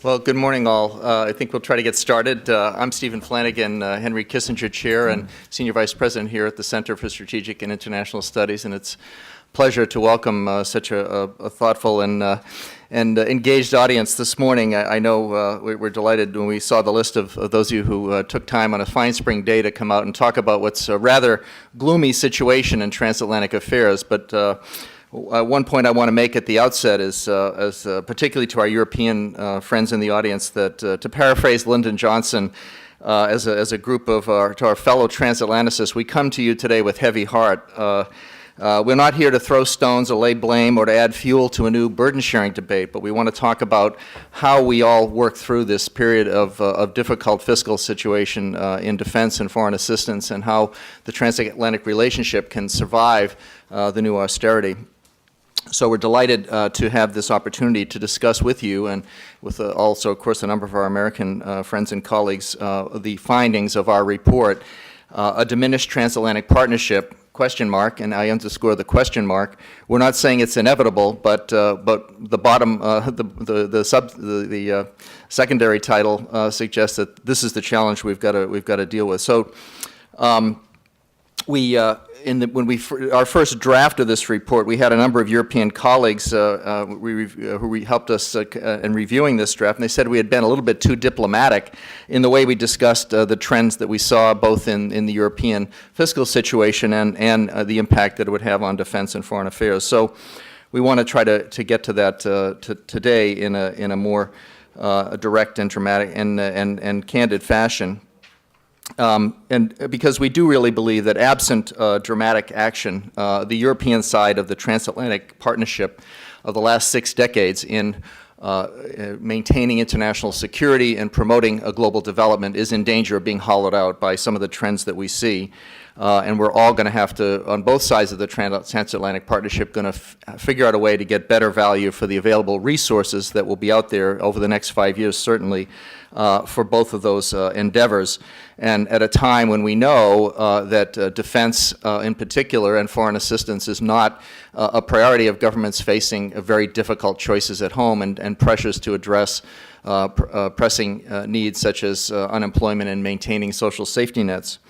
Well, good morning, all. I think we'll try to get started. I'm Stephen Flanagan, Henry Kissinger Chair and Senior Vice President here at the Center for Strategic and International Studies, and it's a pleasure to welcome such a thoughtful and engaged audience this morning. I know we're delighted when we saw the list of those of you who took time on a fine spring day to come out and talk about what's a rather gloomy situation in transatlantic affairs. But one point I want to make at the outset is, particularly to our European friends in the audience, that to paraphrase Lyndon Johnson, as a group of to our fellow transatlanticists, we come to you today with heavy heart. We're not here to throw stones or lay blame or to add fuel to a new burden-sharing debate, but we want to talk about how we all work through this period of difficult fiscal situation in defense and foreign assistance, and how the transatlantic relationship can survive the new austerity. So we're delighted to have this opportunity to discuss with you, and with also, of course, a number of our American friends and colleagues, the findings of our report, A Diminished Transatlantic Partnership, ? And I underscore the question mark. We're not saying it's inevitable, but the bottom, the secondary title suggests that this is the challenge we've got to deal with. So our first draft of this report, we had a number of European colleagues who helped us in reviewing this draft, and they said we had been a little bit too diplomatic in the way we discussed the trends that we saw both in the European fiscal situation and the impact that it would have on defense and foreign affairs. So we want to try to get to that today in a more direct and dramatic and candid fashion. And because we do really believe that absent dramatic action, the European side of the transatlantic partnership of the last 6 decades in maintaining international security and promoting a global development is in danger of being hollowed out by some of the trends that we see. And we're all going to have to, on both sides of the transatlantic partnership, going to figure out a way to get better value for the available resources that will be out there over the next 5 years, certainly, for both of those endeavors. And at a time when we know that defense in particular and foreign assistance is not a priority of governments facing very difficult choices at home and pressures to address pressing needs such as unemployment and maintaining social safety nets.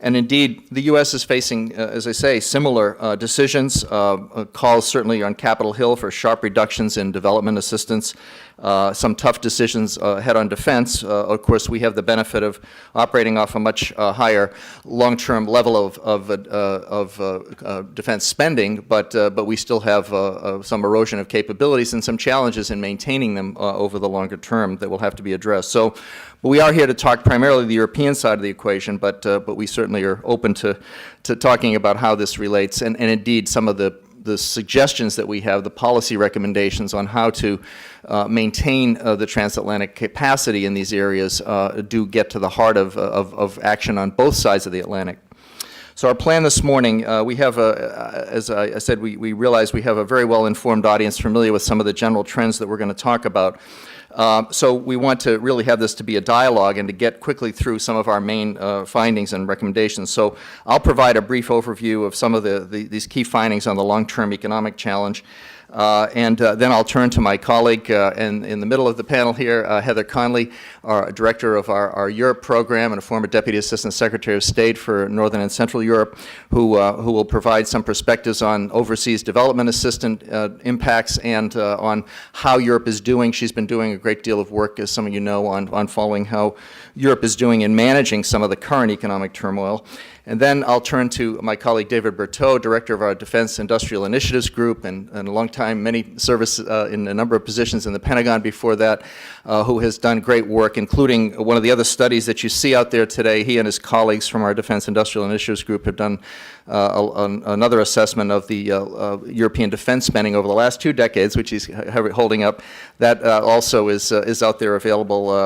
And indeed, the U.S. is facing, as I say, similar decisions, calls certainly on Capitol Hill for sharp reductions in development assistance, some tough decisions ahead on defense. Of course, we have the benefit of operating off a much higher long-term level of defense spending, but we still have some erosion of capabilities and some challenges in maintaining them over the longer term that will have to be addressed. So we are here to talk primarily the European side of the equation, but we certainly are open to talking about how this relates, and indeed some of the suggestions that we have, the policy recommendations on how to maintain the transatlantic capacity in these areas do get to the heart of action on both sides of the Atlantic. So our plan this morning, we have, as I said, we realize we have a very well-informed audience familiar with some of the general trends that we're going to talk about. So we want to really have this to be a dialogue and to get quickly through some of our main findings and recommendations. So I'll provide a brief overview of some of these key findings on the long-term economic challenge. And then I'll turn to my colleague in the middle of the panel here, Heather Conley, our director of our Europe program and a former Deputy Assistant Secretary of State for Northern and Central Europe, who will provide some perspectives on overseas development assistance impacts and on how Europe is doing. She's been doing a great deal of work, as some of you know, on following how Europe is doing in managing some of the current economic turmoil. And then I'll turn to my colleague David Berteau, director of our Defense Industrial Initiatives Group, and a long time, many service in a number of positions in the Pentagon before that, who has done great work, including one of the other studies that you see out there today. He and his colleagues from our Defense Industrial Initiatives Group have done another assessment of the European defense spending over the last 2 decades, which he's holding up. That also is out there available,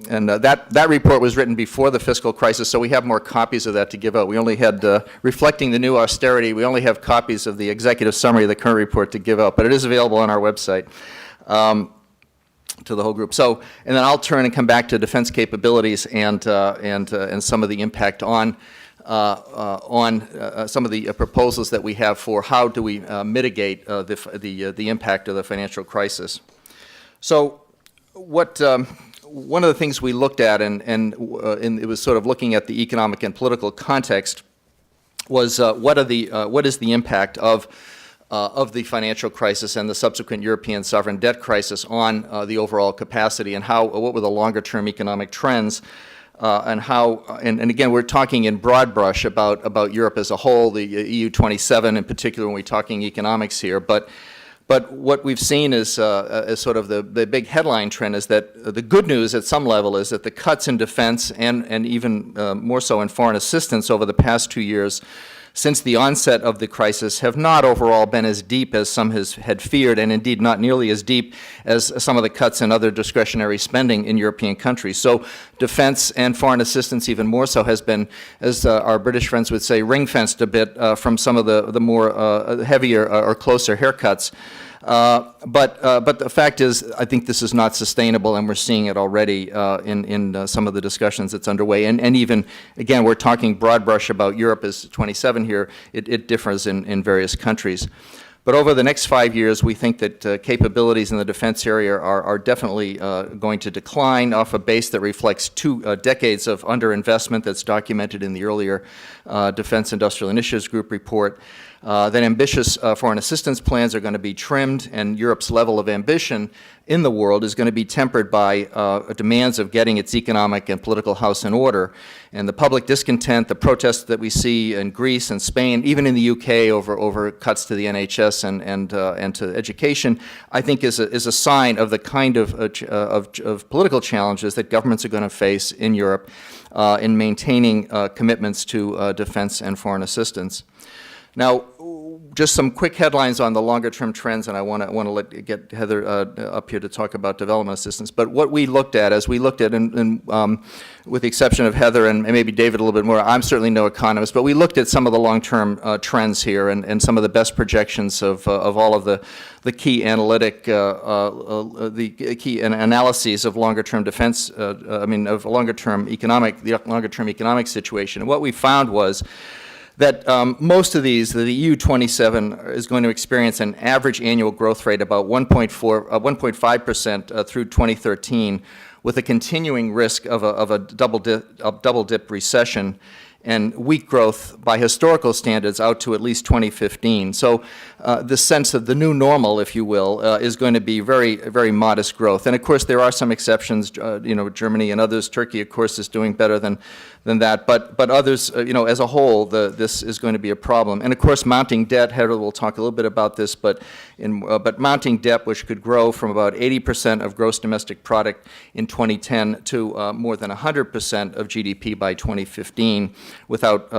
and that report was written before the fiscal crisis, so we have more copies of that to give out. We only had, reflecting the new austerity, we only have copies of the executive summary of the current report to give out, but it is available on our website. To the whole group. So, and then I'll turn and come back to defense capabilities and some of the impact on some of the proposals that we have for how do we mitigate the impact of the financial crisis. So one of the things we looked at, and it was sort of looking at the economic and political context, was what is the impact of the financial crisis and the subsequent European sovereign debt crisis on the overall capacity, and what were the longer-term economic trends, and how, and again, we're talking in broad brush about Europe as a whole, the EU 27 in particular, when we're talking economics here, but what we've seen is sort of the big headline trend is that the good news at some level is that the cuts in defense and even more so in foreign assistance over the past 2 years since the onset of the crisis have not overall been as deep as some had feared, and indeed not nearly as deep as some of the cuts in other discretionary spending in European countries. So defense and foreign assistance even more so has been, as our British friends would say, ring-fenced a bit from some of the more heavier or closer haircuts. But the fact is, I think this is not sustainable, and we're seeing it already in some of the discussions that's underway. And even, again, we're talking broad brush about Europe as 27 here. It differs in various countries. But over the next 5 years, we think that capabilities in the defense area are definitely going to decline off a base that reflects 2 decades of underinvestment that's documented in the earlier Defense Industrial Initiatives Group report. That ambitious foreign assistance plans are going to be trimmed, and Europe's level of ambition in the world is going to be tempered by demands of getting its economic and political house in order. And the public discontent, the protests that we see in Greece and Spain, even in the UK over cuts to the NHS and to education, I think is a sign of the kind of political challenges that governments are going to face in Europe in maintaining commitments to defense and foreign assistance. Now, just some quick headlines on the longer-term trends, and I want to get Heather up here to talk about development assistance. But what we looked at, with the exception of Heather and maybe David a little bit more, I'm certainly no economist, but we looked at some of the long-term trends here and some of the best projections of all of the key analytic, the key analyses of longer-term defense, of longer-term economic situation. And what we found was that most of these, the EU 27 is going to experience an average annual growth rate about 1.5% through 2013, with a continuing risk of a double-dip recession and weak growth by historical standards out to at least 2015. So the sense of the new normal, if you will, is going to be very, very modest growth. And of course, there are some exceptions. Germany and others. Turkey, of course, is doing better than that. But others, as a whole, this is going to be a problem. And of course, mounting debt. Heather will talk a little bit about this. But mounting debt, which could grow from about 80% of gross domestic product in 2010 to more than 100% of GDP by 2015, without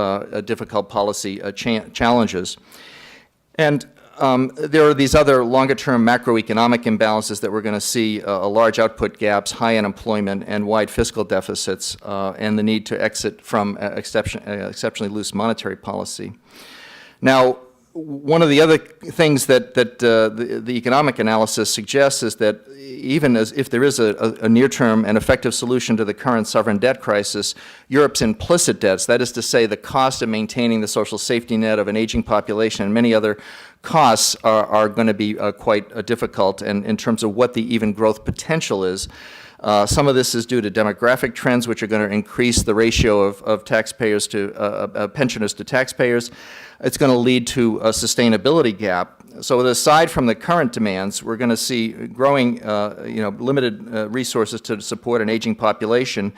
difficult policy challenges. And there are these other longer-term macroeconomic imbalances that we're going to see, large output gaps, high unemployment, and wide fiscal deficits, and the need to exit from exceptionally loose monetary policy. Now, one of the other things that the economic analysis suggests is that even if there is a near-term and effective solution to the current sovereign debt crisis, Europe's implicit debts, that is to say the cost of maintaining the social safety net of an aging population and many other costs are going to be quite difficult, and in terms of what the even growth potential is. Some of this is due to demographic trends, which are going to increase the ratio of taxpayers to pensioners to taxpayers. It's going to lead to a sustainability gap. So aside from the current demands, we're going to see growing, limited resources to support an aging population,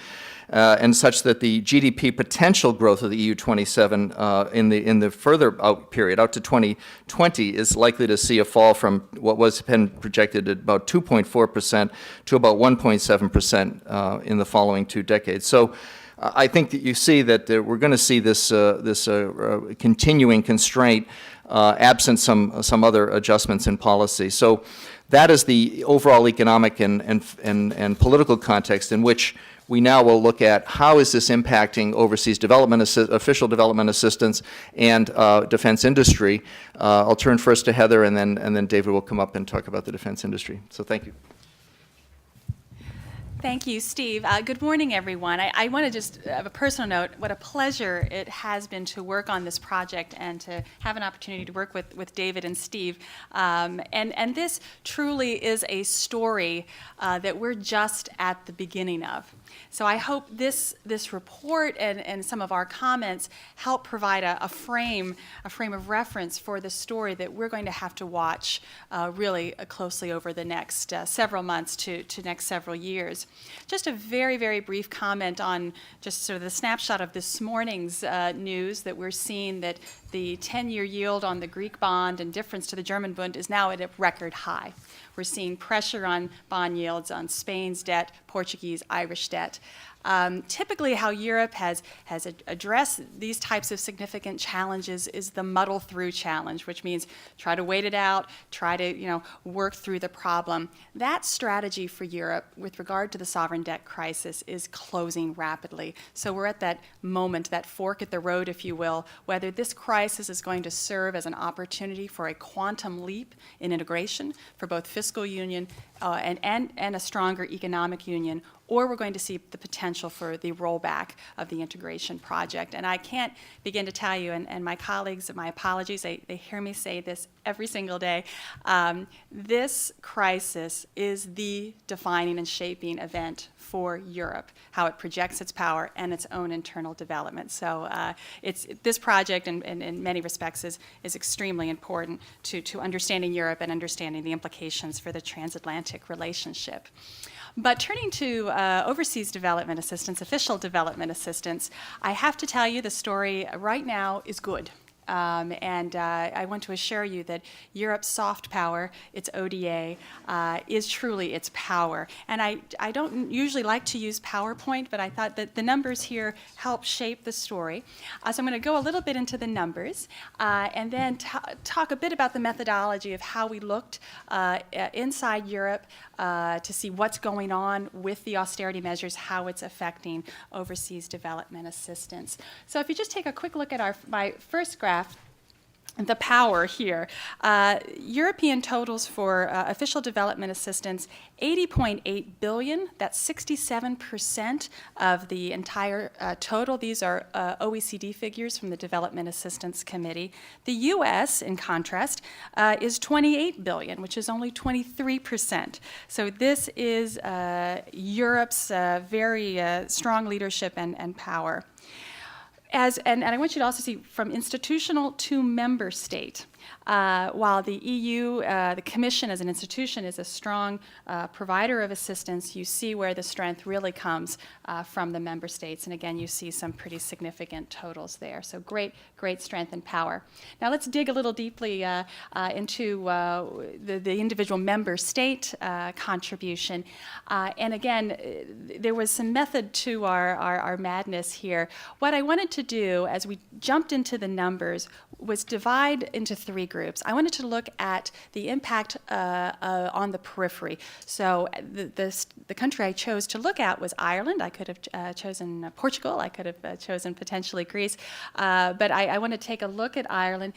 and such that the GDP potential growth of the EU 27 in the further out period, out to 2020, is likely to see a fall from what was been projected at about 2.4% to about 1.7% in the following 2 decades. So I think that you see that we're going to see this continuing constraint absent some other adjustments in policy. So that is the overall economic and political context in which we now will look at how is this impacting overseas development, official development assistance, and defense industry. I'll turn first to Heather, and then David will come up and talk about the defense industry. So thank you. Thank you, Steve. Good morning, everyone. I want to just have a personal note, what a pleasure it has been to work on this project and to have an opportunity to work with David and Steve. And this truly is a story that we're just at the beginning of. So I hope this report and some of our comments help provide a frame of reference for the story that we're going to have to watch really closely over the next several months to next several years. Just a very, very brief comment on just sort of the snapshot of this morning's news that we're seeing that the 10-year yield on the Greek bond and difference to the German Bund is now at a record high. We're seeing pressure on bond yields on Spain's debt, Portuguese, Irish debt. Typically how Europe has addressed these types of significant challenges is the muddle through challenge, which means try to wait it out, try to work through the problem. That strategy for Europe with regard to the sovereign debt crisis is closing rapidly. So we're at that moment, that fork at the road, if you will, whether this crisis is going to serve as an opportunity for a quantum leap in integration for both fiscal union and a stronger economic union, or we're going to see the potential for the rollback of the integration project. And I can't begin to tell you, and my colleagues, my apologies, they hear me say this every single day, this crisis is the defining and shaping event for Europe, how it projects its power and its own internal development. So this project in many respects is extremely important to understanding Europe and understanding the implications for the transatlantic relationship. But turning to overseas development assistance, official development assistance, I have to tell you the story right now is good. And I want to assure you that Europe's soft power, its ODA, is truly its power. And I don't usually like to use PowerPoint, but I thought that the numbers here help shape the story. So I'm going to go a little bit into the numbers and then talk a bit about the methodology of how we looked inside Europe to see what's going on with the austerity measures, how it's affecting overseas development assistance. So if you just take a quick look at my first graph, the power here. European totals for official development assistance, 80.8 billion. That's 67% of the entire total. These are OECD figures from the Development Assistance Committee. The U.S., in contrast, is 28 billion, which is only 23%. So this is Europe's very strong leadership and power. And I want you to also see from institutional to member state. While the EU, the Commission as an institution, is a strong provider of assistance, you see where the strength really comes from the member states. And again, you see some pretty significant totals there. So great strength and power. Now let's dig a little deeply into the individual member state contribution. And again, there was some method to our madness here. What I wanted to do as we jumped into the numbers was divide into three groups. I wanted to look at the impact on the periphery. So the country I chose to look at was Ireland. I could have chosen Portugal. I could have chosen potentially Greece. But I want to take a look at Ireland.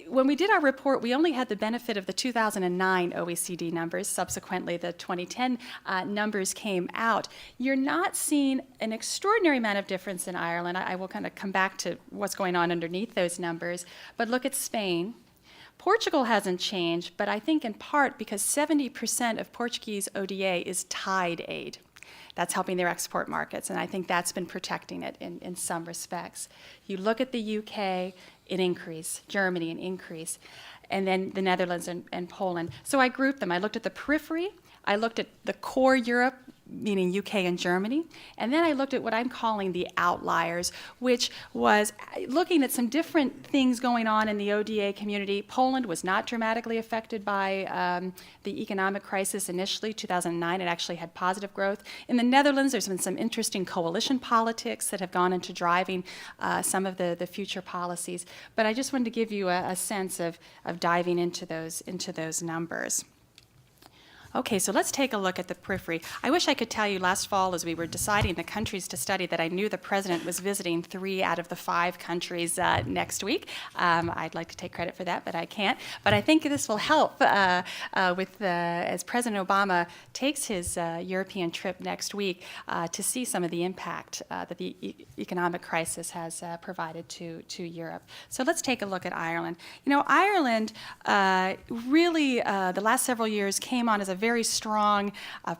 When we did our report, we only had the benefit of the 2009 OECD numbers. Subsequently, the 2010 numbers came out. You're not seeing an extraordinary amount of difference in Ireland. I will kind of come back to what's going on underneath those numbers. But look at Spain. Portugal hasn't changed, but I think in part because 70% of Portuguese ODA is tied aid. That's helping their export markets, and I think that's been protecting it in some respects. You look at the UK, an increase, Germany, an increase, and then the Netherlands and Poland. So I grouped them. I looked at the periphery, I looked at the core Europe, meaning UK and Germany, and then I looked at what I'm calling the outliers, which was looking at some different things going on in the ODA community. Poland was not dramatically affected by the economic crisis initially. 2009, it actually had positive growth. In the Netherlands, there's been some interesting coalition politics that have gone into driving some of the future policies. But I just wanted to give you a sense of diving into those numbers. Okay, so let's take a look at the periphery. I wish I could tell you last fall as we were deciding the countries to study that I knew the president was visiting 3 out of the 5 countries next week. I'd like to take credit for that, but I can't. But I think this will help as President Obama takes his European trip next week to see some of the impact that the economic crisis has provided to Europe. So let's take a look at Ireland. You know, Ireland really, the last several years came on as a very strong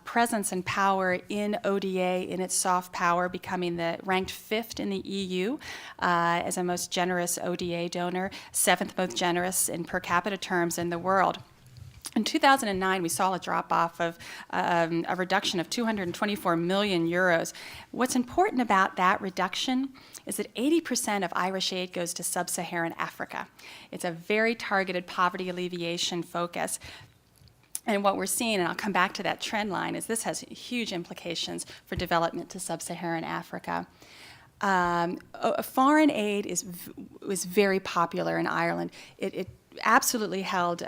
presence and power in ODA, in its soft power, becoming ranked 5th in the EU as a most generous ODA donor, 7th most generous in per capita terms in the world. In 2009, we saw a drop-off of a reduction of 224 million euros. What's important about that reduction is that 80% of Irish aid goes to sub-Saharan Africa. It's a very targeted poverty alleviation focus. And what we're seeing, and I'll come back to that trend line, is this has huge implications for development to sub-Saharan Africa. Foreign aid was very popular in Ireland. It absolutely held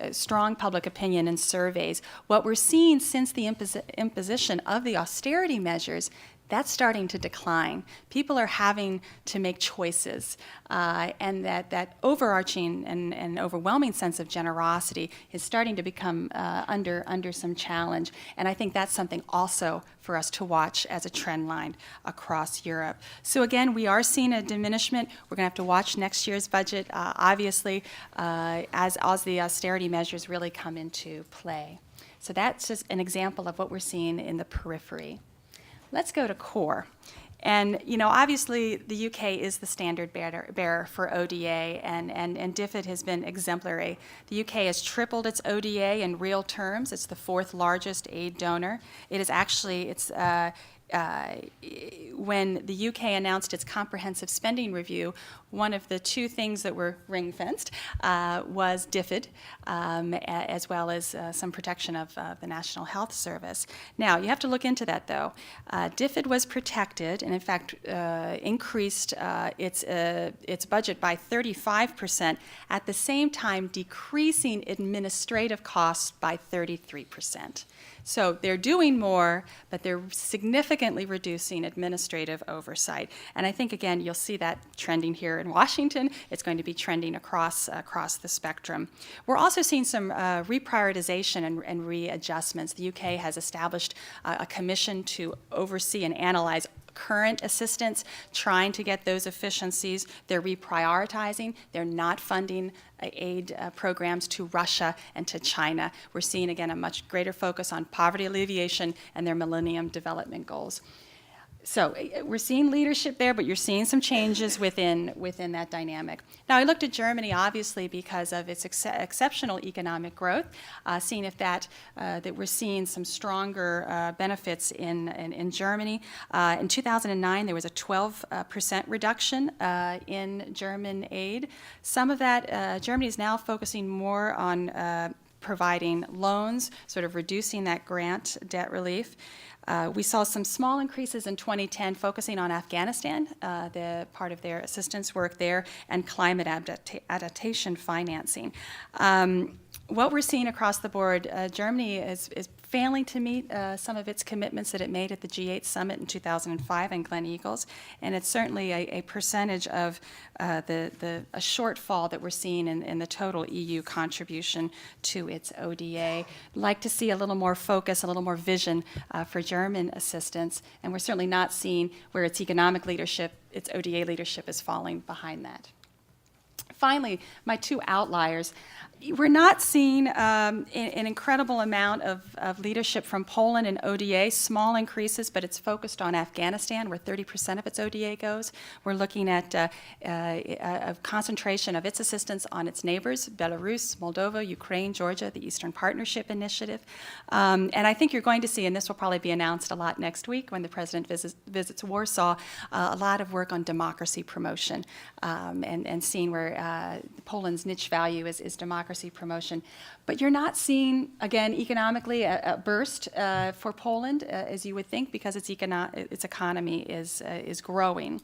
strong public opinion in surveys. What we're seeing since the imposition of the austerity measures, that's starting to decline. People are having to make choices, and that overarching and overwhelming sense of generosity is starting to become under some challenge. And I think that's something also for us to watch as a trend line across Europe. So again, we are seeing a diminishment. We're going to have to watch next year's budget, obviously, as the austerity measures really come into play. So that's just an example of what we're seeing in the periphery. Let's go to core. And, you know, obviously the UK is the standard bearer for ODA, and DFID has been exemplary. The UK has tripled its ODA in real terms. It's the 4th largest aid donor. It is actually, when the UK announced its comprehensive spending review, one of the 2 things that were ring-fenced was DFID, as well as some protection of the National Health Service. Now, you have to look into that, though. DFID was protected, and in fact increased its budget by 35%, at the same time decreasing administrative costs by 33%. So they're doing more, but they're significantly reducing administrative oversight. And I think, again, you'll see that trending here in Washington. It's going to be trending across the spectrum. We're also seeing some reprioritization and readjustments. The UK has established a commission to oversee and analyze current assistance, trying to get those efficiencies. They're reprioritizing. They're not funding aid programs to Russia and to China. We're seeing, again, a much greater focus on poverty alleviation and their Millennium Development Goals. So we're seeing leadership there, but you're seeing some changes within that dynamic. Now, I looked at Germany, obviously, because of its exceptional economic growth, seeing if that we're seeing some stronger benefits in Germany. In 2009, there was a 12% reduction in German aid. Some of that, Germany is now focusing more on providing loans, sort of reducing that grant debt relief. We saw some small increases in 2010 focusing on Afghanistan, the part of their assistance work there, and climate adaptation financing. What we're seeing across the board, Germany is failing to meet some of its commitments that it made at the G8 summit in 2005 in Glen Eagles, and it's certainly a percentage of a shortfall that we're seeing in the total EU contribution to its ODA. Like to see a little more focus, a little more vision for German assistance, and we're certainly not seeing where its economic leadership, its ODA leadership is falling behind that. Finally, my 2 outliers. We're not seeing an incredible amount of leadership from Poland in ODA, small increases, but it's focused on Afghanistan, where 30% of its ODA goes. We're looking at a concentration of its assistance on its neighbors, Belarus, Moldova, Ukraine, Georgia, the Eastern Partnership Initiative. And I think you're going to see, and this will probably be announced a lot next week when the President visits Warsaw, a lot of work on democracy promotion and seeing where Poland's niche value is democracy promotion. But you're not seeing, again, economically a burst for Poland, as you would think, because its economy is growing.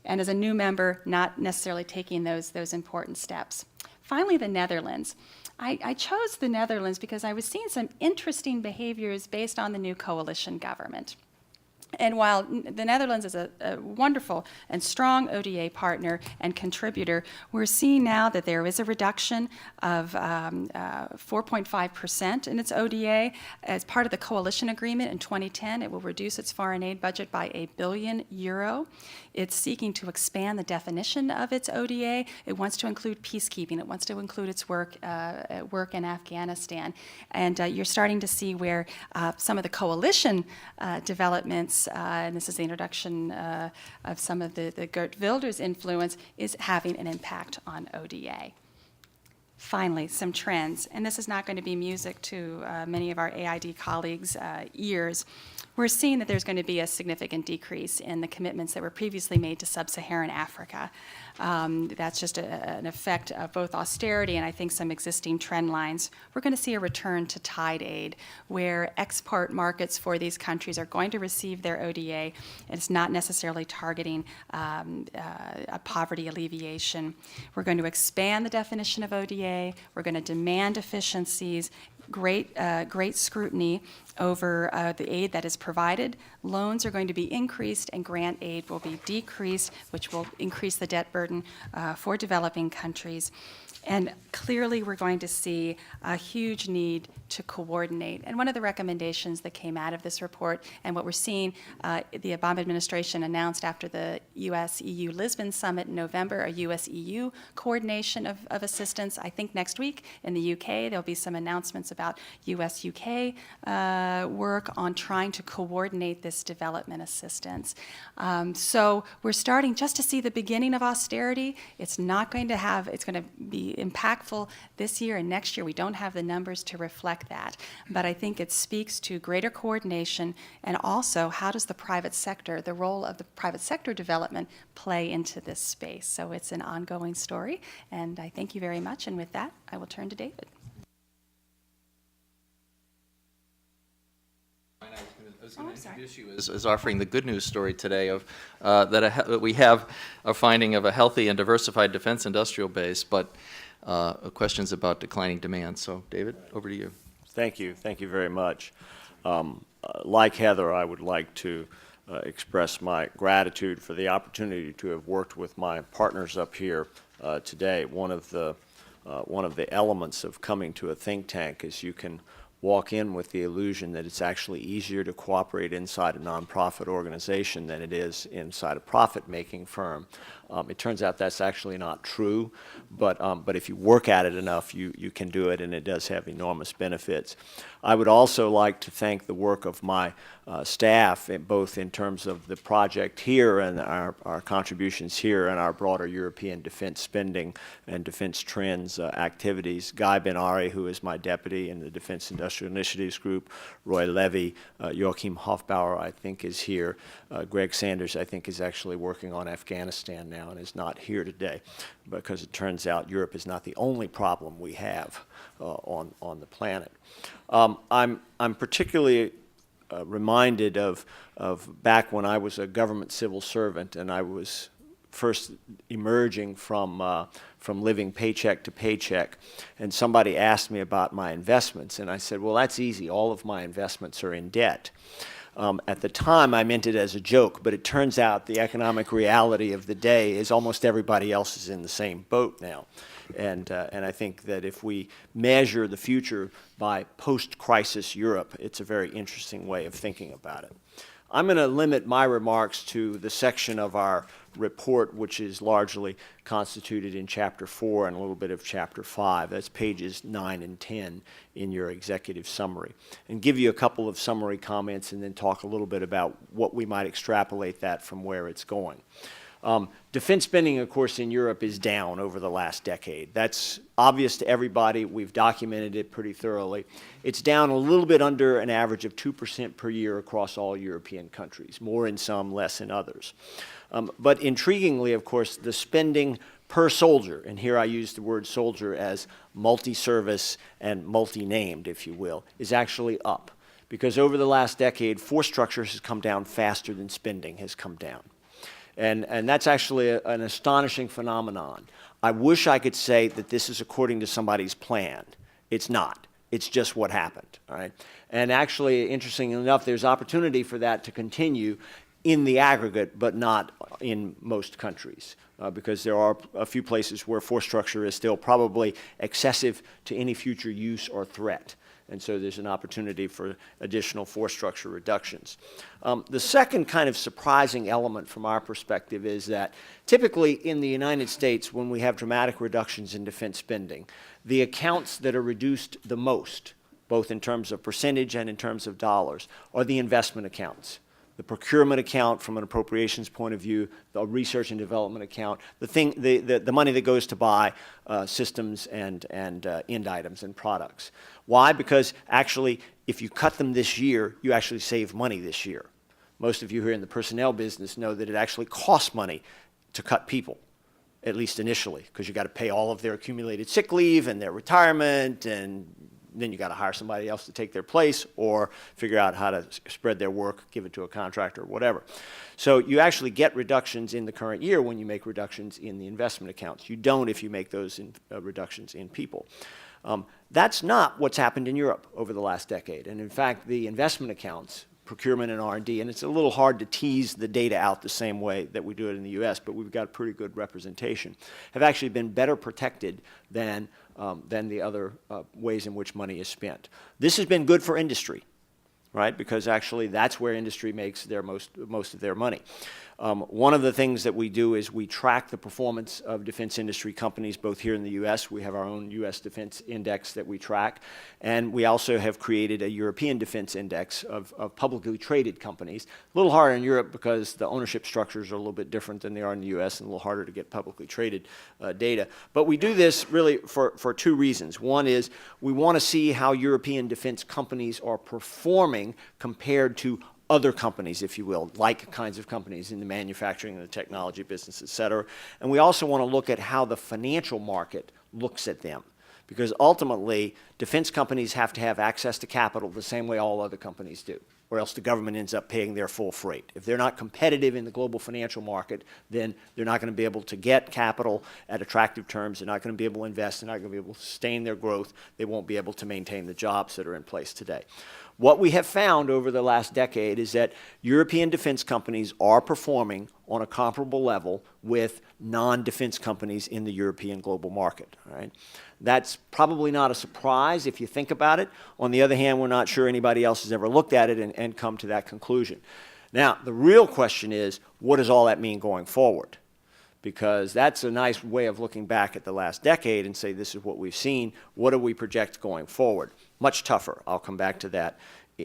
And as a new member, not necessarily taking those important steps. Finally, the Netherlands. I chose the Netherlands because I was seeing some interesting behaviors based on the new coalition government. And while the Netherlands is a wonderful and strong ODA partner and contributor, we're seeing now that there is a reduction of 4.5% in its ODA. As part of the coalition agreement in 2010, it will reduce its foreign aid budget by €1 billion. It's seeking to expand the definition of its ODA. It wants to include peacekeeping. It wants to include its work in Afghanistan. And you're starting to see where some of the coalition developments, and this is the introduction of some of the Geert Wilders influence, is having an impact on ODA. Finally, some trends, and this is not going to be music to many of our AID colleagues' ears. We're seeing that there's going to be a significant decrease in the commitments that were previously made to sub-Saharan Africa. That's just an effect of both austerity and I think some existing trend lines. We're going to see a return to tide aid, where export markets for these countries are going to receive their ODA, and it's not necessarily targeting a poverty alleviation. We're going to expand the definition of ODA. We're going to demand efficiencies, great scrutiny over the aid that is provided. Loans are going to be increased and grant aid will be decreased, which will increase the debt burden for developing countries. And clearly we're going to see a huge need to coordinate. And one of the recommendations that came out of this report, and what we're seeing, the Obama administration announced after the US-EU Lisbon Summit in November, a US-EU coordination of assistance. I think next week in the UK there'll be some announcements about US-UK work on trying to coordinate this development assistance. So we're starting just to see the beginning of austerity. It's not going to have, it's going to be impactful this year and next year. We don't have the numbers to reflect that, but I think it speaks to greater coordination, and also how does the private sector, the role of the private sector development, play into this space. So it's an ongoing story, and I thank you very much, and with that I will turn to David. I was going to introduce you as offering the good news story today of that we have a finding of a healthy and diversified defense industrial base, but questions about declining demand. So, David, over to you. Thank you. Thank you very much. Like Heather, I would like to express my gratitude for the opportunity to have worked with my partners up here today. One of the elements of coming to a think tank is you can walk in with the illusion that it's actually easier to cooperate inside a nonprofit organization than it is inside a profit-making firm. It turns out that's actually not true, but if you work at it enough, you can do it, and it does have enormous benefits. I would also like to thank the work of my staff, both in terms of the project here and our contributions here and our broader European defense spending and defense trends activities. Guy Ben-Ari, who is my deputy in the Defense Industrial Initiatives Group, Roy Levy, Joachim Hofbauer, I think, is here. Greg Sanders, I think, is actually working on Afghanistan now and is not here today, because it turns out Europe is not the only problem we have on the planet. I'm particularly reminded of back when I was a government civil servant and I was first emerging from living paycheck to paycheck, and somebody asked me about my investments, and I said, well, that's easy. All of my investments are in debt. At the time, I meant it as a joke, but it turns out the economic reality of the day is almost everybody else is in the same boat now. And I think that if we measure the future by post-crisis Europe, it's a very interesting way of thinking about it. I'm going to limit my remarks to the section of our report which is largely constituted in Chapter 4 and a little bit of Chapter 5. That's pages 9 and 10 in your executive summary. And give you a couple of summary comments and then talk a little bit about what we might extrapolate that from where it's going. Defense spending, of course, in Europe is down over the last decade. That's obvious to everybody. We've documented it pretty thoroughly. It's down a little bit under an average of 2% per year across all European countries, more in some, less in others. But intriguingly, of course, the spending per soldier, and here I use the word soldier as multi-service and multi-named, if you will, is actually up. Because over the last decade, force structure has come down faster than spending has come down. And that's actually an astonishing phenomenon. I wish I could say that this is according to somebody's plan, It's not. It's just what happened, all right? And actually, interestingly enough, there's opportunity for that to continue in the aggregate, but not in most countries, because there are a few places where force structure is still probably excessive to any future use or threat. And so there's an opportunity for additional force structure reductions. The second kind of surprising element from our perspective is that typically in the United States, when we have dramatic reductions in defense spending, the accounts that are reduced the most, both in terms of percentage and in terms of dollars, are the investment accounts. The procurement account from an appropriations point of view, the research and development account, the money that goes to buy systems and end items and products. Why? Because actually, if you cut them this year, you actually save money this year. Most of you here in the personnel business know that it actually costs money to cut people, at least initially, because you got to pay all of their accumulated sick leave and their retirement, and then you got to hire somebody else to take their place or figure out how to spread their work, give it to a contractor or whatever. So you actually get reductions in the current year when you make reductions in the investment accounts. You don't if you make those reductions in people. That's not what's happened in Europe over the last decade. And in fact, the investment accounts, procurement and R&D, and it's a little hard to tease the data out the same way that we do it in the US, but we've got pretty good representation, have actually been better protected than the other ways in which money is spent. This has been good for industry, right? Because actually that's where industry makes their most of their money. One of the things that we do is we track the performance of defense industry companies both here in the U.S. We have our own U.S. Defense Index that we track, and we also have created a European Defense Index of publicly traded companies. A little harder in Europe because the ownership structures are a little bit different than they are in the U.S. and a little harder to get publicly traded data. But we do this really for two reasons. One is we want to see how European defense companies are performing compared to other companies, if you will, like kinds of companies in the manufacturing and the technology business, et cetera. And we also want to look at how the financial market looks at them. Because ultimately, defense companies have to have access to capital the same way all other companies do, or else the government ends up paying their full freight. If they're not competitive in the global financial market, then they're not going to be able to get capital at attractive terms. They're not going to be able to invest. They're not going to be able to sustain their growth. They won't be able to maintain the jobs that are in place today. What we have found over the last decade is that European defense companies are performing on a comparable level with non-defense companies in the European global market. All right? That's probably not a surprise if you think about it. On the other hand, we're not sure anybody else has ever looked at it and come to that conclusion. Now, the real question is, what does all that mean going forward? Because that's a nice way of looking back at the last decade and say, this is what we've seen. What do we project going forward? Much tougher. I'll come back to that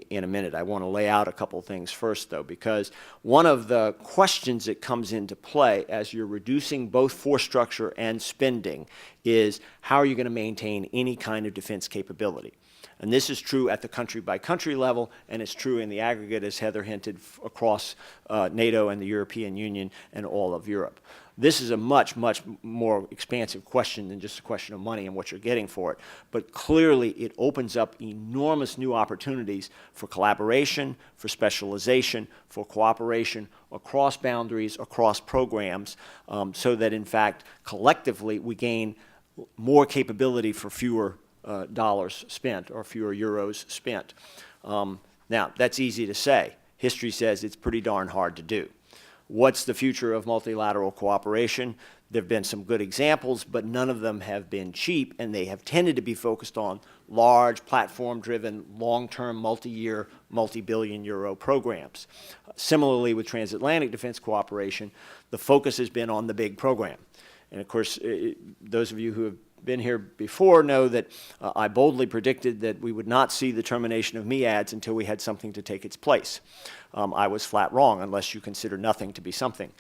in a minute. I want to lay out a couple things first, though, because one of the questions that comes into play as you're reducing both force structure and spending is, how are you going to maintain any kind of defense capability? And this is true at the country-by-country level, and it's true in the aggregate, as Heather hinted, across NATO and the European Union and all of Europe. This is a much, much more expansive question than just a question of money and what you're getting for it. But clearly, it opens up enormous new opportunities for collaboration, for specialization, for cooperation across boundaries, across programs, so that, in fact, collectively, we gain more capability for fewer dollars spent or fewer euros spent. Now, that's easy to say. History says it's pretty darn hard to do. What's the future of multilateral cooperation? There have been some good examples, but none of them have been cheap, and they have tended to be focused on large, platform-driven, long-term, multi-year, multi-billion euro programs. Similarly, with transatlantic defense cooperation, the focus has been on the big program. And of course, those of you who have been here before know that I boldly predicted that we would not see the termination of MEADS until we had something to take its place. I was flat wrong, unless you consider nothing to be something,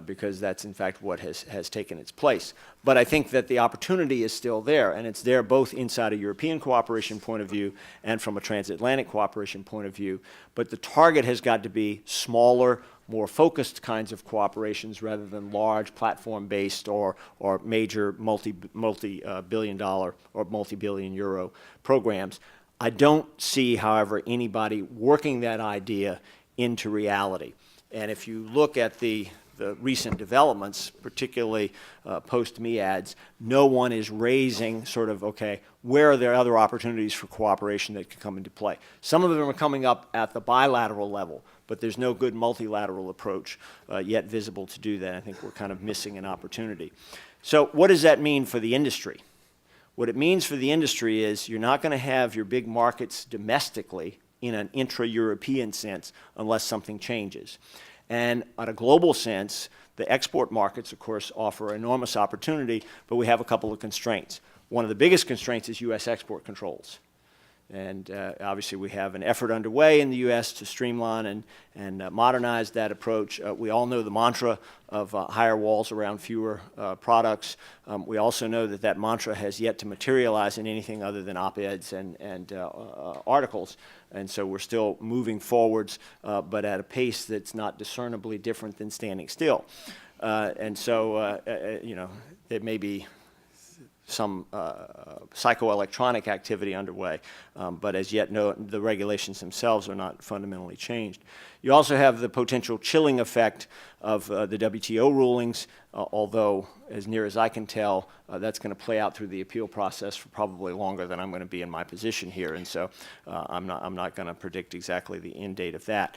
because that's in fact what has taken its place. But I think that the opportunity is still there, and it's there both inside a European cooperation point of view and from a transatlantic cooperation point of view. But the target has got to be smaller, more focused kinds of cooperations rather than large platform-based or major multi-billion dollar or multi-billion euro programs. I don't see, however, anybody working that idea into reality. And if you look at the the recent developments, particularly post-MEADS, no one is raising sort of, okay, where are there other opportunities for cooperation that could come into play? Some of them are coming up at the bilateral level, but there's no good multilateral approach yet visible to do that. I think we're kind of missing an opportunity. So what does that mean for the industry? What it means for the industry is you're not going to have your big markets domestically in an intra-European sense unless something changes. And on a global sense, the export markets, of course, offer enormous opportunity, but we have a couple of constraints. One of the biggest constraints is U.S. export controls. And obviously we have an effort underway in the U.S. to streamline and modernize that approach. We all know the mantra of higher walls around fewer products. We also know that that mantra has yet to materialize in anything other than op-eds and articles. And so we're still moving forwards, but at a pace that's not discernibly different than standing still. And so, you know, it may be some psychoelectronic activity underway, but as yet the regulations themselves are not fundamentally changed. You also have the potential chilling effect of the WTO rulings, although as near as I can tell, that's going to play out through the appeal process for probably longer than I'm going to be in my position here, and so I'm not going to predict exactly the end date of that.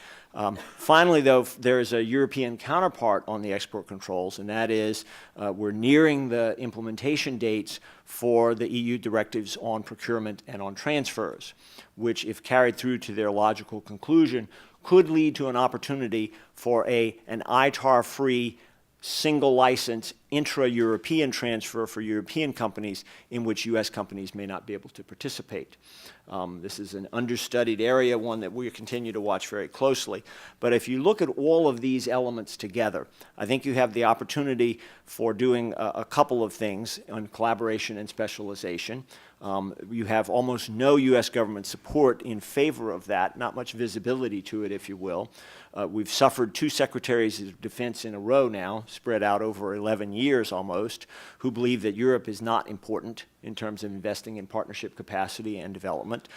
Finally, though, there is a European counterpart on the export controls, and that is we're nearing the implementation dates for the EU directives on procurement and on transfers, which, if carried through to their logical conclusion, could lead to an opportunity for an ITAR-free single license intra-European transfer for European companies in which U.S. companies may not be able to participate. This is an understudied area, one that we continue to watch very closely. But if you look at all of these elements together, I think you have the opportunity for doing a couple of things on collaboration and specialization. You have almost no U.S. government support in favor of that, not much visibility to it, if you will. We've suffered 2 secretaries of defense in a row now, spread out over 11 years almost, who believe that Europe is not important in terms of investing in partnership capacity and development.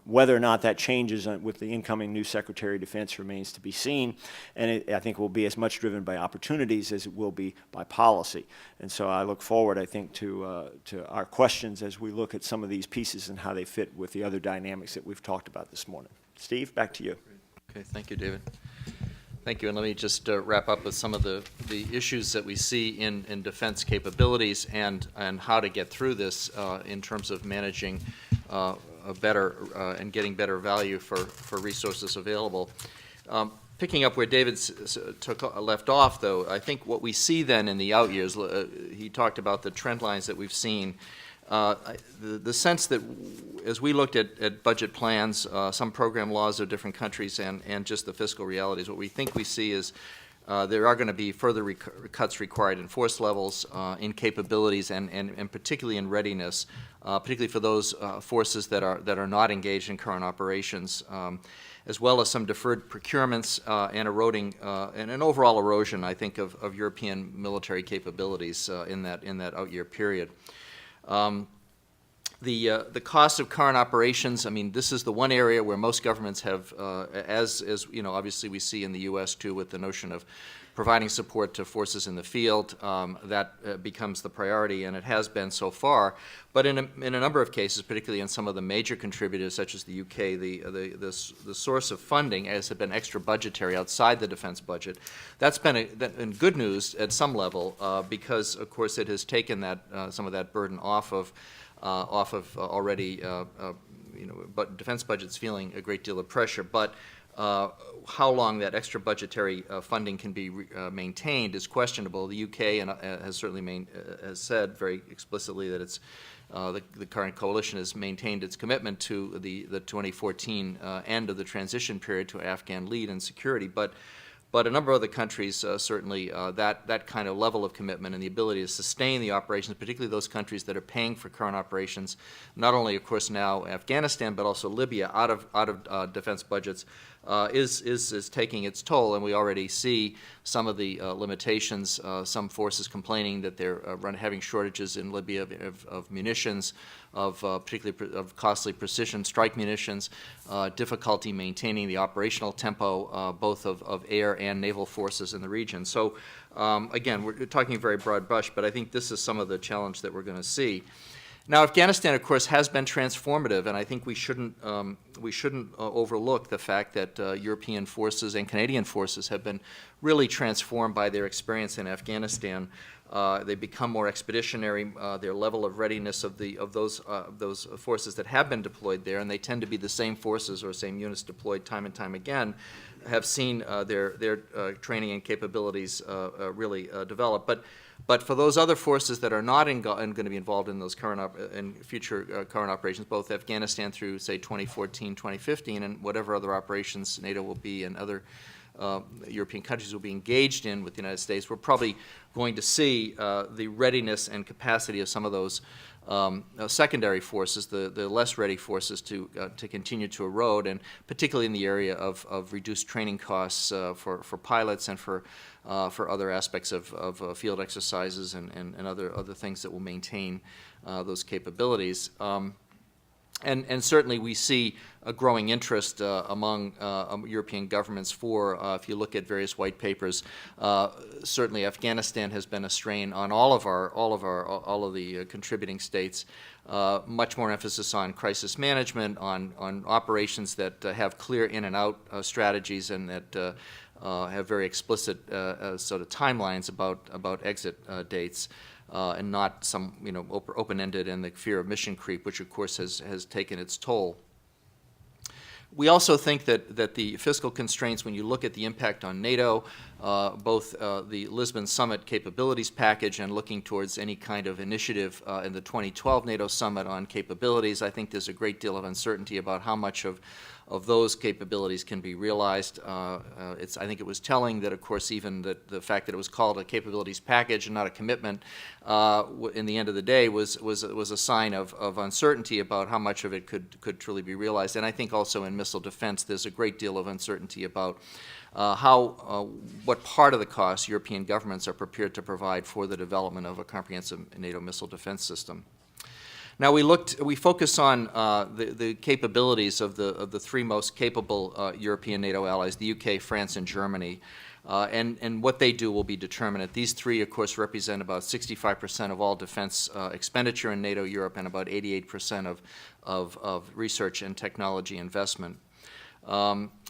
Whether or not that changes with the incoming new Secretary of Defense remains to be seen, and I think will be as much driven by opportunities as it will be by policy. And so I look forward, I think, to our questions as we look at some of these pieces and how they fit with the other dynamics that we've talked about this morning. Steve, back to you. Okay, thank you, David. Thank you, and let me just wrap up with some of the issues that we see in defense capabilities and how to get through this in terms of managing a better and getting better value for resources available. Picking up where David left off, though, I think what we see then in the out years, he talked about the trend lines that we've seen. The sense that as we looked at budget plans, some program laws of different countries and just the fiscal realities, what we think we see is there are going to be further cuts required in force levels, in capabilities, and particularly in readiness, particularly for those forces that are not engaged in current operations, as well as some deferred procurements and eroding and an overall erosion, I think, of European military capabilities in that out-year period. The cost of current operations, I mean, this is the one area where most governments have, as you know, obviously we see in the U.S. too, with the notion of providing support to forces in the field, that becomes the priority, and it has been so far. But in a number of cases, particularly in some of the major contributors, such as the UK, the source of funding has been extra budgetary outside the defense budget. That's been good news at some level because, of course, it has taken that some of that burden off of already, but defense budgets feeling a great deal of pressure. But how long that extra budgetary funding can be maintained is questionable. The UK has certainly has said very explicitly that it's the current coalition has maintained its commitment to the 2014 end of the transition period to Afghan lead and security. But a number of other countries certainly that kind of level of commitment and the ability to sustain the operations, particularly those countries that are paying for current operations, not only, of course, now Afghanistan, but also Libya, out of defense budgets, is taking its toll, and we already see some of the limitations. Some forces complaining that they're having shortages in Libya of munitions, particularly of costly precision strike munitions, difficulty maintaining the operational tempo, both of air and naval forces in the region. So again, we're talking a very broad brush, but I think this is some of the challenge that we're going to see. Now, Afghanistan, of course, has been transformative, and I think we shouldn't overlook the fact that European forces and Canadian forces have been really transformed by their experience in Afghanistan. They become more expeditionary. Their level of readiness of those forces that have been deployed there, and they tend to be the same forces or same units deployed time and time again, have seen their training and capabilities really develop. But for those other forces that are not going to be involved in those future current operations, both Afghanistan through, say, 2014, 2015, and whatever other operations NATO will be and other European countries will be engaged in with the United States, we're probably going to see the readiness and capacity of some of those secondary forces, the less ready forces, to continue to erode, and particularly in the area of reduced training costs for pilots and for other aspects of field exercises and other things that will maintain those capabilities. And certainly we see a growing interest among European governments for, if you look at various white papers, certainly Afghanistan has been a strain on all of the contributing states. Much more emphasis on crisis management, on operations that have clear in and out strategies and that have very explicit sort of timelines about exit dates. And not some, open-ended and the fear of mission creep, which of course has taken its toll. We also think that the fiscal constraints, when you look at the impact on NATO, both the Lisbon Summit capabilities package and looking towards any kind of initiative in the 2012 NATO Summit on capabilities, I think there's a great deal of uncertainty about how much of those capabilities can be realized. I think it was telling that, of course, even the fact that it was called a capabilities package and not a commitment, in the end of the day, was a sign of uncertainty about how much of it could truly be realized. And I think also in missile defense, there's a great deal of uncertainty about what part of the cost European governments are prepared to provide for the development of a comprehensive NATO missile defense system. Now we focus on the capabilities of the three most capable European NATO allies, the UK, France, and Germany. And what they do will be determinant. These three, of course, represent about 65% of all defense expenditure in NATO Europe and about 88% of research and technology investment.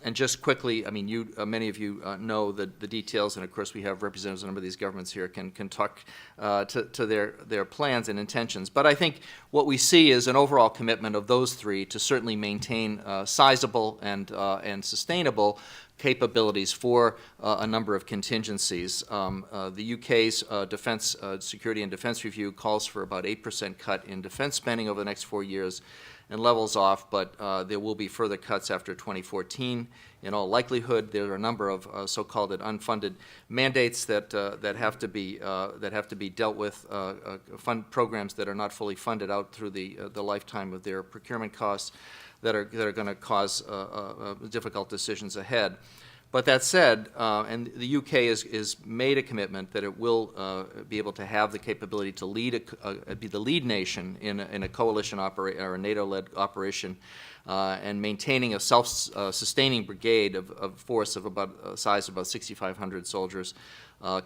And just quickly, I mean, many of you know the details, and of course we have representatives of a number of these governments here can talk to their plans and intentions. But I think what we see is an overall commitment of those three to certainly maintain sizable and sustainable capabilities for a number of contingencies. The UK's Defense Security and Defense Review calls for about 8% cut in defense spending over the next 4 years, and levels off, but there will be further cuts after 2014. In all likelihood, there are a number of so-called unfunded mandates that have to be dealt with, fund programs that are not fully funded out through the lifetime of their procurement costs that are going to cause difficult decisions ahead. But that said, and the UK is made a commitment that it will be able to have the capability to be the lead nation in a coalition or a NATO-led operation, and maintaining a self-sustaining brigade of force of about size of about 6,500 soldiers,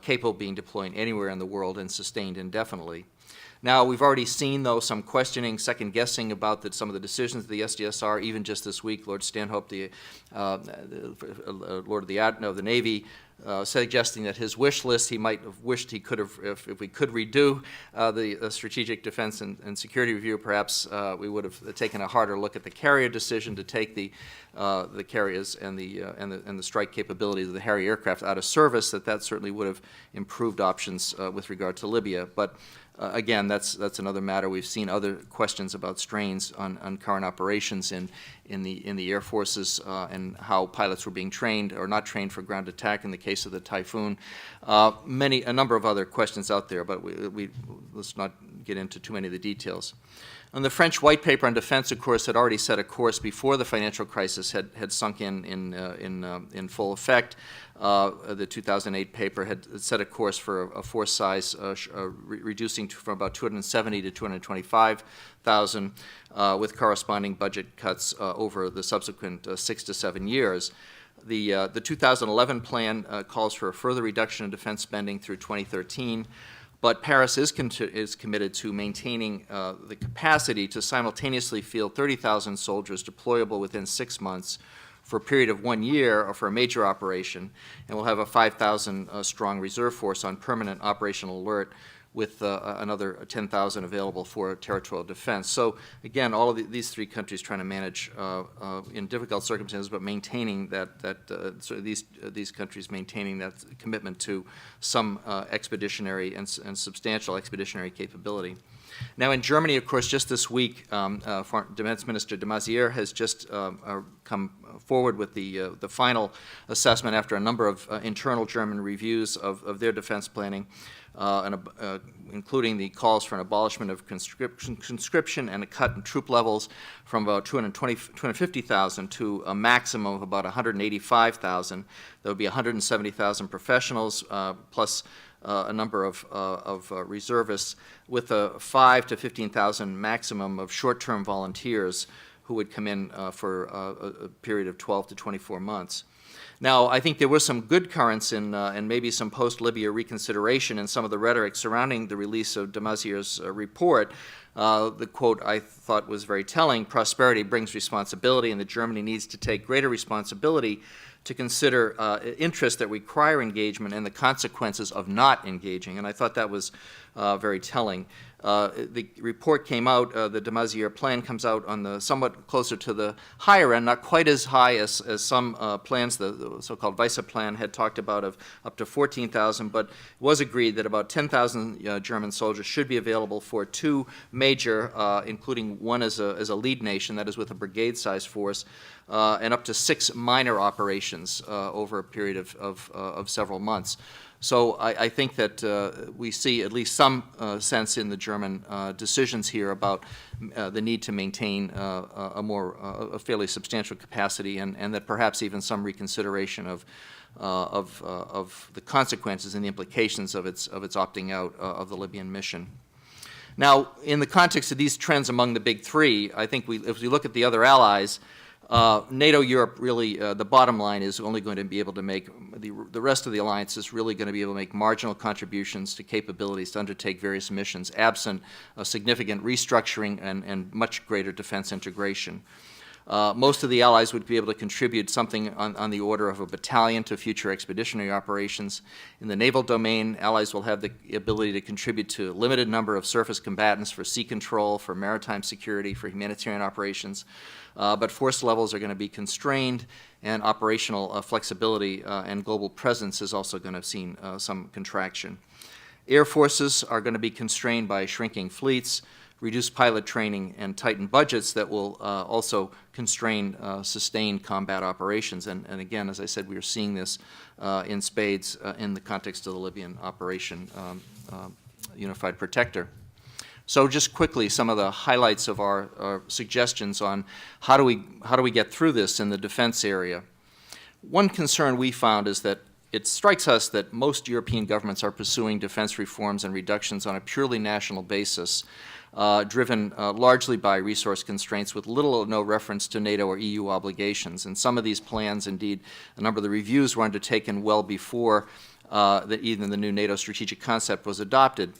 capable of being deployed anywhere in the world and sustained indefinitely. Now, we've already seen, though, some questioning, second-guessing about some of the decisions of the SDSR. Even just this week, Lord Stanhope, the Lord of the Navy, suggesting that his wish list, he might have wished he could have, if we could redo the Strategic Defense and Security Review, perhaps we would have taken a harder look at the carrier decision to take the carriers and the strike capabilities of the Harrier aircraft out of service. That certainly would have improved options with regard to Libya. But again, that's another matter. We've seen other questions about strains on current operations in the Air Forces and how pilots were being trained or not trained for ground attack in the case of the Typhoon. A number of other questions out there, but let's not get into too many of the details. And the French white paper on defense, of course, had already set a course before the financial crisis had sunk in full effect. The 2008 paper had set a course for a force size reducing from about 270 to 225,000, with corresponding budget cuts over the subsequent 6 to 7 years. The 2011 plan calls for a further reduction in defense spending through 2013. But Paris is committed to maintaining the capacity to simultaneously field 30,000 soldiers deployable within 6 months for a period of 1 year or for a major operation, and we'll have a 5,000 strong reserve force on permanent operational alert with another 10,000 available for territorial defense. So again, all of these three countries trying to manage in difficult circumstances, but maintaining so these countries maintaining that commitment to some expeditionary and substantial expeditionary capability. Now in Germany, of course, just this week, Foreign Defense Minister de Maizière has just come forward with the final assessment after a number of internal German reviews of their defense planning, including the calls for an abolishment of conscription and a cut in troop levels from about 250,000 to a maximum of about 185,000. There would be 170,000 professionals plus a number of reservists, with a 5,000 to 15,000 maximum of short-term volunteers who would come in for a period of 12 to 24 months. Now, I think there was some good currents and maybe some post-Libya reconsideration in some of the rhetoric surrounding the release of de Maizière's report. The quote I thought was very telling: "Prosperity brings responsibility, and that Germany needs to take greater responsibility to consider interests that require engagement and the consequences of not engaging." And I thought that was very telling. The report came out, the de Maizière plan comes out on the somewhat closer to the higher end, not quite as high as some plans, the so-called Weisse plan had talked about, of up to 14,000, but it was agreed that about 10,000 German soldiers should be available for two major, including one as a lead nation, that is with a brigade-sized force, and up to 6 minor operations over a period of several months. So I think that we see at least some sense in the German decisions here about the need to maintain a fairly substantial capacity, and that perhaps even some reconsideration of the consequences and the implications of its opting out of the Libyan mission. Now, in the context of these trends among the big three, I think if we look at the other allies, NATO Europe really, the bottom line is only going to be able to make, the rest of the alliance is really going to be able to make marginal contributions to capabilities to undertake various missions, absent a significant restructuring and much greater defense integration. Most of the allies would be able to contribute something on the order of a battalion to future expeditionary operations. In the naval domain, allies will have the ability to contribute to a limited number of surface combatants for sea control, for maritime security, for humanitarian operations. But force levels are going to be constrained, and operational flexibility and global presence is also going to have seen some contraction. Air forces are going to be constrained by shrinking fleets, reduced pilot training, and tightened budgets that will also constrain sustained combat operations. And again, as I said, we are seeing this in spades in the context of the Libyan Operation Unified Protector. So just quickly, some of the highlights of our suggestions on how do we get through this in the defense area. One concern we found is that it strikes us that most European governments are pursuing defense reforms and reductions on a purely national basis, driven largely by resource constraints with little or no reference to NATO or EU obligations. And some of these plans, indeed, a number of the reviews were undertaken well before even the new NATO strategic concept was adopted.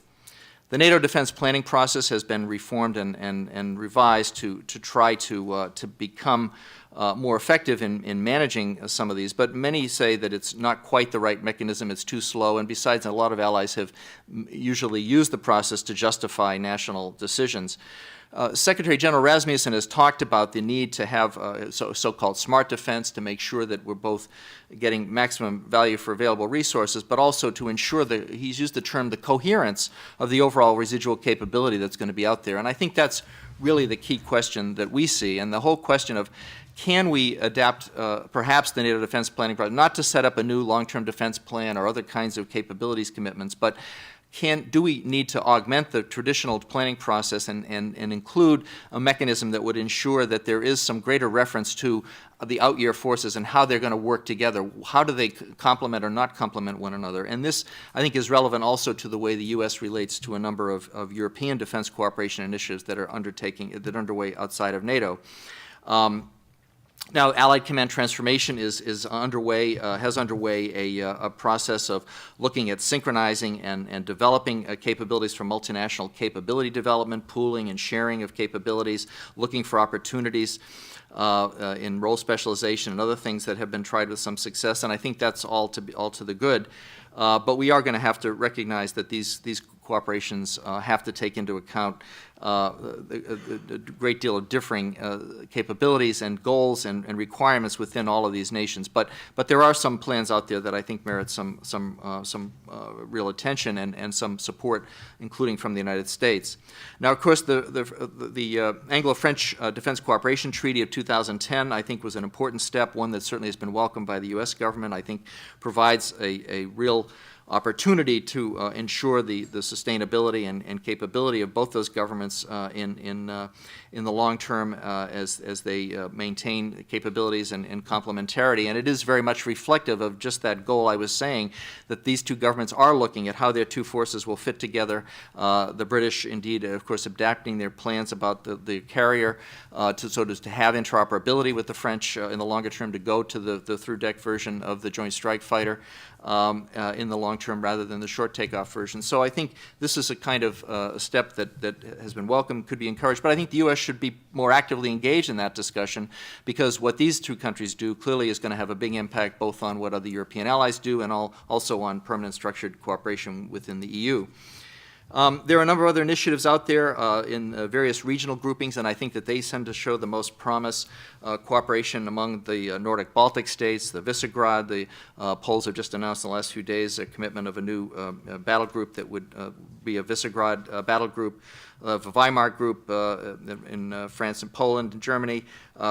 The NATO defense planning process has been reformed and revised to try to become more effective in managing some of these, but many say that it's not quite the right mechanism, it's too slow, and besides, a lot of allies have usually used the process to justify national decisions. Secretary General Rasmussen has talked about the need to have so-called smart defense to make sure that we're both getting maximum value for available resources, but also to ensure that, he's used the term, the coherence of the overall residual capability that's going to be out there. And I think that's really the key question that we see, and the whole question of can we adapt perhaps the NATO defense planning project, not to set up a new long-term defense plan or other kinds of capabilities commitments, but do we need to augment the traditional planning process and include a mechanism that would ensure that there is some greater reference to the out-year forces and how they're going to work together? How do they complement or not complement one another? And this, I think, is relevant also to the way the U.S. relates to a number of European defense cooperation initiatives that are underway outside of NATO. Now, Allied Command Transformation is underway, has underway a process of looking at synchronizing and developing capabilities for multinational capability development, pooling and sharing of capabilities, looking for opportunities in role specialization and other things that have been tried with some success, and I think that's all to the good. But we are going to have to recognize that these cooperations have to take into account a great deal of differing capabilities and goals and requirements within all of these nations. But there are some plans out there that I think merit some real attention and some support, including from the United States. Now, of course, the Anglo-French Defense Cooperation Treaty of 2010, I think, was an important step, one that certainly has been welcomed by the U.S. government. I think provides a real opportunity to ensure the sustainability and capability of both those governments in the long term as they maintain capabilities and complementarity. And it is very much reflective of just that goal I was saying, that these two governments are looking at how their two forces will fit together. The British, indeed, of course, adapting their plans about the carrier to have interoperability with the French in the longer term, to go to the through-deck version of the Joint Strike Fighter in the long term rather than the short takeoff version. So I think this is a kind of a step that has been welcomed, could be encouraged. But I think the U.S. should be more actively engaged in that discussion, because what these two countries do clearly is going to have a big impact both on what other European allies do and also on permanent structured cooperation within the EU. There are a number of other initiatives out there in various regional groupings, and I think that they tend to show the most promise. Cooperation among the Nordic Baltic states, the Visegrad. The Poles have just announced in the last few days a commitment of a new battle group that would be a Visegrad battle group. The Weimar group in France and Poland and Germany,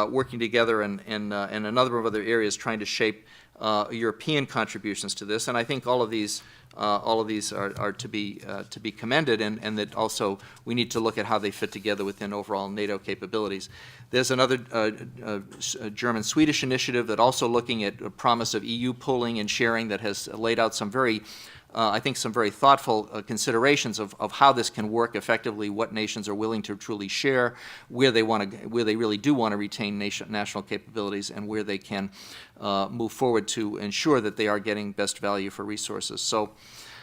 working together in a number of other areas trying to shape European contributions to this. And I think all of these are to be commended, and that also we need to look at how they fit together within overall NATO capabilities. There's another German-Swedish initiative that also looking at a promise of EU pooling and sharing that has laid out some very I think some very thoughtful considerations of how this can work effectively, what nations are willing to truly share, where they really do want to retain national capabilities, and where they can move forward to ensure that they are getting best value for resources. So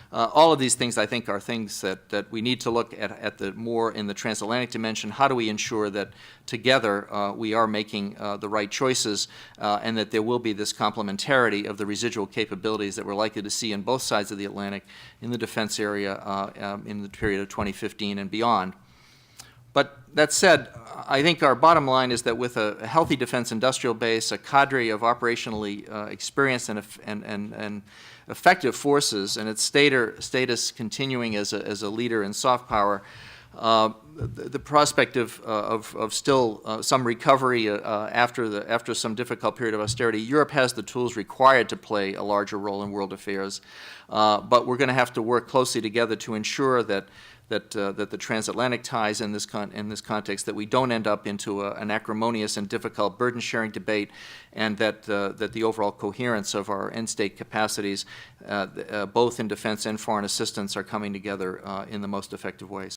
all of these things, I think, are things that we need to look at the more in the transatlantic dimension. How do we ensure that together we are making the right choices and that there will be this complementarity of the residual capabilities that we're likely to see on both sides of the Atlantic in the defense area in the period of 2015 and beyond. But that said, I think our bottom line is that with a healthy defense industrial base, a cadre of operationally experienced and effective forces, and its status continuing as a leader in soft power, the prospect of still some recovery after some difficult period of austerity, Europe has the tools required to play a larger role in world affairs. But we're going to have to work closely together to ensure that the transatlantic ties in this context, that we don't end up into an acrimonious and difficult burden-sharing debate, and that the overall coherence of our end-state capacities, both in defense and foreign assistance, are coming together in the most effective ways.